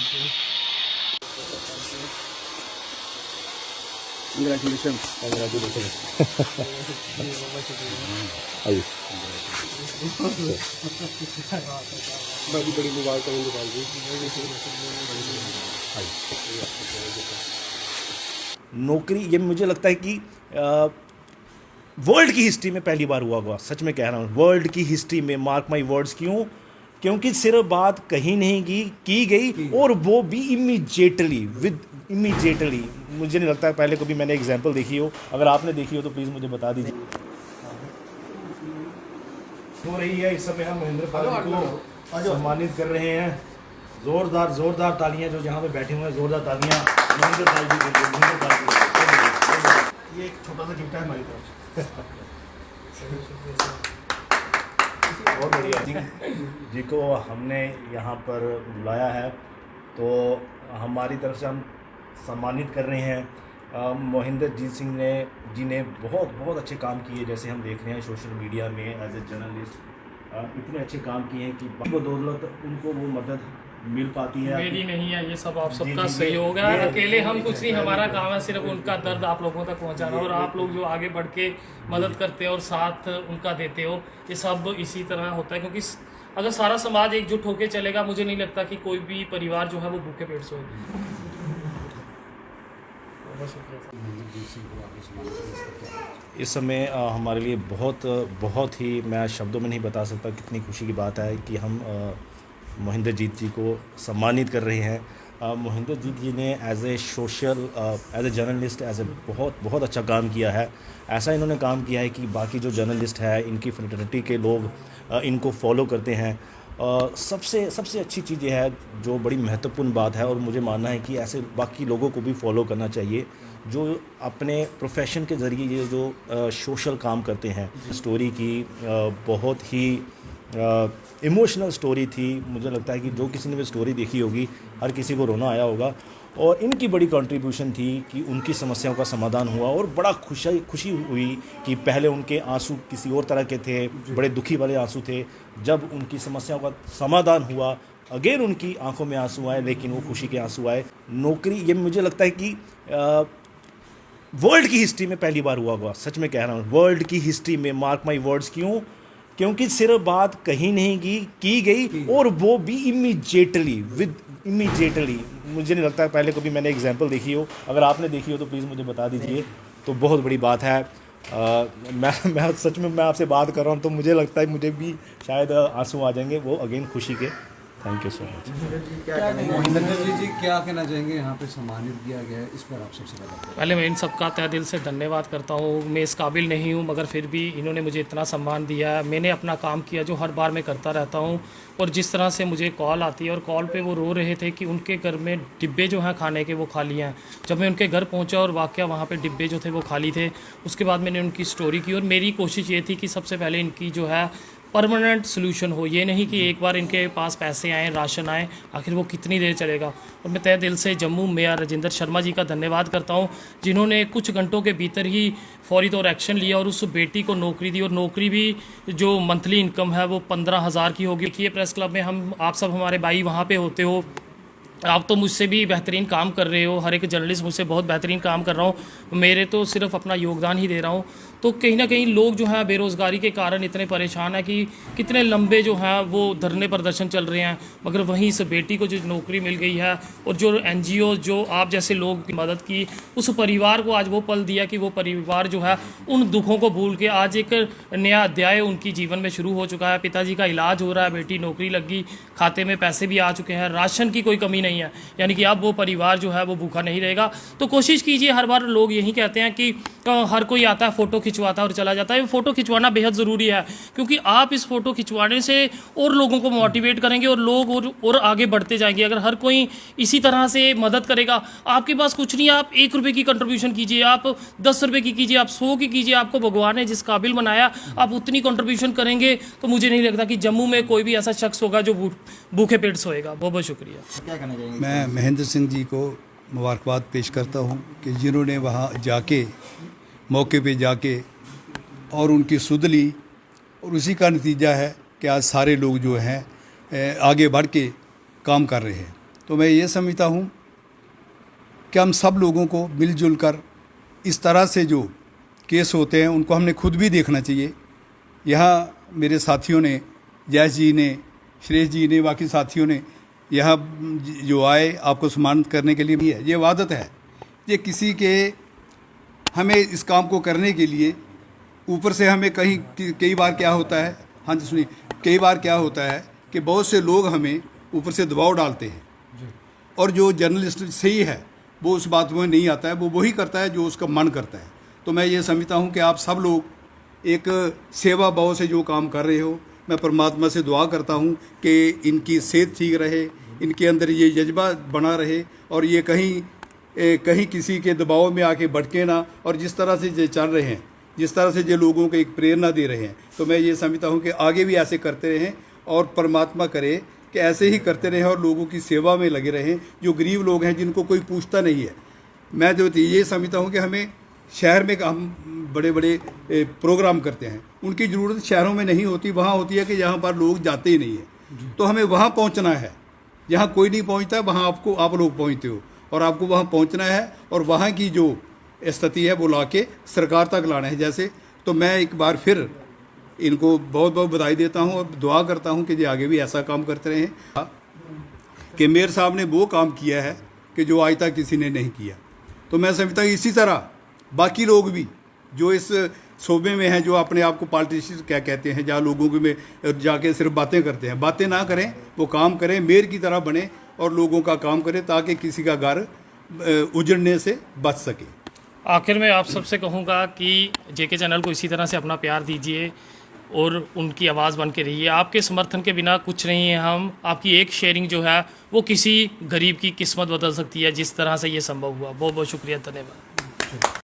आइए। बड़ी बड़ी मुबारक गोपाल जी। नौकरी ये मुझे लगता है कि वर्ल्ड की हिस्ट्री में पहली बार हुआ सच में कह रहा हूँ, वर्ल्ड की हिस्ट्री में, मार्क माई वर्ड्स। क्यों? क्योंकि सिर्फ बात कहीं नहीं की गई और वो भी इमीडिएटली मुझे नहीं लगता है पहले कभी मैंने एग्जांपल देखी हो। अगर आपने देखी हो तो प्लीज़ मुझे बता दीजिए। हो रही है इस समय हम महेंद्र पाल जी को सम्मानित कर रहे हैं। जोरदार तालियां जो जहाँ पे बैठे हुए हैं, जोरदार तालियां महेंद्र पाल जी के लिए। महेंद्र पाल जी, ये एक छोटा सा गिफ्ट है हमारी तरफ से। बहुत बढ़िया जी को हमने यहाँ पर बुलाया है, तो हमारी तरफ से हम सम्मानित कर रहे हैं। मोहिंदर जीत सिंह जी ने बहुत अच्छे काम किए, जैसे हम देख रहे हैं सोशल मीडिया में एज ए जर्नलिस्ट इतने अच्छे काम किए हैं कि बदौलत उनको वो मदद मिल पाती है। मेरी नहीं है, ये सब आप सबका सहयोग है। अकेले हम कुछ नहीं, हमारा काम है सिर्फ उनका दर्द आप लोगों तक पहुंचाना, और आप लोग जो आगे बढ़ के मदद करते हो और साथ उनका देते हो, ये सब इसी तरह होता है। क्योंकि अगर सारा समाज एकजुट होकर चलेगा, मुझे नहीं लगता कि कोई भी परिवार जो है वो भूखे पेट सोएगा। इस समय हमारे लिए बहुत ही, मैं शब्दों में नहीं बता सकता कितनी खुशी की बात है कि हम मोहिंदर जीत जी को सम्मानित कर रहे हैं। मोहिंदर जीत जी ने एज ए जर्नलिस्ट बहुत अच्छा काम किया है। ऐसा इन्होंने काम किया है कि बाकी जो जर्नलिस्ट है, इनकी फ्रेटर्निटी के लोग इनको फॉलो करते हैं। सबसे अच्छी चीज़ ये है, जो बड़ी महत्वपूर्ण बात है, और मुझे मानना है कि ऐसे बाकी लोगों को भी फॉलो करना चाहिए जो अपने प्रोफेशन के ज़रिए ये जो सोशल काम करते हैं। स्टोरी की बहुत ही इमोशनल स्टोरी थी। मुझे लगता है कि जो किसी ने भी स्टोरी देखी होगी, हर किसी को रोना आया होगा, और इनकी बड़ी कंट्रीब्यूशन थी कि उनकी समस्याओं का समाधान हुआ। और बड़ा खुशी हुई कि पहले उनके आंसू किसी और तरह के थे, बड़े दुखी वाले आंसू थे। जब उनकी समस्याओं का समाधान हुआ, अगेन उनकी आंखों में आंसू आए, लेकिन वो खुशी के आंसू आए। नौकरी ये मुझे लगता है कि वर्ल्ड की हिस्ट्री में पहली बार हुआ सच में कह रहा हूँ, वर्ल्ड की हिस्ट्री में, मार्क माई वर्ड्स। क्यों? क्योंकि सिर्फ बात कहीं नहीं की गई और वो भी इमीडिएटली मुझे नहीं लगता है पहले कभी मैंने एग्जांपल देखी हो। अगर आपने देखी हो तो प्लीज़ मुझे बता दीजिए, तो बहुत बड़ी बात है। मैं सच में, मैं आपसे बात कर रहा हूँ तो मुझे लगता है मुझे भी शायद आंसू आ जाएंगे, वो अगेन खुशी के। Thank you so much. Mohinder ji क्या कहना चाहेंगे? यहाँ पे सम्मानित किया गया है, इस पर आप सबसे पहले मैं इन सबका तहे दिल से धन्यवाद करता हूँ। मैं इस काबिल नहीं हूँ, मगर फिर भी इन्होंने मुझे इतना सम्मान दिया है। मैंने अपना काम किया जो हर बार मैं करता रहता हूँ, और जिस तरह से मुझे कॉल आती है, और कॉल पे वो रो रहे थे कि उनके घर में डिब्बे जो हैं खाने के वो खाली हैं। जब मैं उनके घर पहुँचा और वाकया वहाँ पे डिब्बे जो थे वो खाली थे, उसके बाद मैंने उनकी स्टोरी की, और मेरी कोशिश ये थी कि सबसे पहले इनकी जो है परमानेंट सोल्यूशन हो। ये नहीं कि एक बार इनके पास पैसे आए, राशन आए, आखिर वो कितनी देर चलेगा। और मैं तहे दिल से जम्मू मेयर राजेंद्र शर्मा जी का धन्यवाद करता हूँ, जिन्होंने कुछ घंटों के भीतर ही फौरी तौर एक्शन लिया और उस बेटी को नौकरी दी। और नौकरी भी जो मंथली इनकम है वो 15,000 की होगी। देखिए प्रेस क्लब में हम आप सब हमारे भाई वहाँ पे होते हो, आप तो मुझसे भी बेहतरीन काम कर रहे हो, हर एक जर्नलिस्ट मुझसे बहुत बेहतरीन काम कर रहा हूँ, मेरे तो सिर्फ अपना योगदान ही दे रहा हूँ। तो कहीं ना कहीं लोग जो हैं बेरोज़गारी के कारण इतने परेशान हैं कि कितने लंबे जो हैं वो धरने प्रदर्शन चल रहे हैं, मगर वहीं इस बेटी को जो नौकरी मिल गई है, और जो NGO जो आप जैसे लोग की मदद की, उस परिवार को आज वो पल दिया कि वो परिवार जो है उन दुखों को भूल के आज एक नया अध्याय उनकी जीवन में शुरू हो चुका है। पिताजी का इलाज हो रहा है, बेटी नौकरी लग गई, खाते में पैसे भी आ चुके हैं, राशन की कोई कमी नहीं है, यानी कि अब वो परिवार जो है वो भूखा नहीं रहेगा। तो कोशिश कीजिए, हर बार लोग यही कहते हैं कि हर कोई आता है, फ़ोटो खिंचवाता है और चला जाता है। फ़ोटो खिंचवाना बेहद ज़रूरी है, क्योंकि आप इस फ़ोटो खिंचवाने से और लोगों को मोटिवेट करेंगे और लोग और आगे बढ़ते जाएंगे। अगर हर कोई इसी तरह से मदद करेगा, आपके पास कुछ नहीं है, आप 1 रुपये की कंट्रीब्यूशन कीजिए, आप 10 रुपये की कीजिए, आप 100 की कीजिए, आपको भगवान ने जिस काबिल बनाया आप उतनी कंट्रीब्यूशन करेंगे, तो मुझे नहीं लगता कि जम्मू में कोई भी ऐसा शख्स होगा जो भूखे पेट सोएगा। बहुत बहुत शुक्रिया। क्या कहना चाहेंगे? मैं महेंद्र सिंह जी को मुबारकबाद पेश करता हूं कि जिन्होंने वहां जाके, मौके पे जाके और उनकी सुध ली, और उसी का नतीजा है कि आज सारे लोग जो हैं आगे बढ़ के काम कर रहे हैं। तो मैं ये समझता हूँ कि हम सब लोगों को मिलजुल कर इस तरह से जो केस होते हैं उनको हमने खुद भी देखना चाहिए। यहाँ मेरे साथियों ने, जयेश जी ने, श्रेष्ठ जी ने, बाकी साथियों ने यहाँ जो आए आपको सम्मानित करने के लिए भी है। ये वादत है, ये किसी के हमें इस काम को करने के लिए ऊपर से हमें कई बार क्या होता है, हाँ जी सुनिए, कई बार क्या होता है कि बहुत से लोग हमें ऊपर से दबाव डालते हैं और जो जर्नलिस्ट सही है वो उस बात में नहीं आता है, वो वही करता है जो उसका मन करता है। तो मैं ये समझता हूँ कि आप सब लोग एक सेवा भाव से जो काम कर रहे हो, मैं परमात्मा से दुआ करता हूँ कि इनकी सेहत ठीक रहे, इनके अंदर ये जज्बा बना रहे और ये कहीं किसी के दबाव में आके भटके ना। और जिस तरह से ये चल रहे हैं, जिस तरह से ये लोगों को एक प्रेरणा दे रहे हैं, तो मैं ये समझता हूँ कि आगे भी ऐसे करते रहें और परमात्मा करे कि ऐसे ही करते रहें और लोगों की सेवा में लगे रहें। जो गरीब लोग हैं जिनको कोई पूछता नहीं है, मैं जो ये समझता हूँ कि हमें शहर में हम बड़े बड़े प्रोग्राम करते हैं, उनकी ज़रूरत शहरों में नहीं होती, वहाँ होती है कि जहाँ पर लोग जाते ही नहीं है। तो हमें वहाँ पहुँचना है, जहाँ कोई नहीं पहुँचता वहाँ आप लोग पहुँचते हो और आपको वहाँ पहुँचना है और वहाँ की जो स्थिति है वो ला के सरकार तक लाना है। जैसे तो मैं एक बार फिर इनको बहुत बहुत बधाई देता हूँ और दुआ करता हूँ कि ये आगे भी ऐसा काम करते रहें कि मेयर साहब ने वो काम किया है कि जो आज तक किसी ने नहीं किया। तो मैं समझता हूँ इसी तरह बाकी लोग भी जो इस सूबे में हैं, जो अपने आप को पॉलिटिशियन क्या कहते हैं, जहाँ लोगों के में जाके सिर्फ बातें करते हैं, बातें ना करें, वो काम करें, मेयर की तरह बने और लोगों का काम करें ताकि किसी का घर उजड़ने से बच सके। आखिर में आप सबसे कहूँगा कि जेके चैनल को इसी तरह से अपना प्यार दीजिए और उनकी आवाज़ बन के रहिए। आपके समर्थन के बिना कुछ नहीं है हम। आपकी एक शेयरिंग जो है वो किसी गरीब की किस्मत बदल सकती है, जिस तरह से ये संभव हुआ। बहुत बहुत शुक्रिया, धन्यवाद।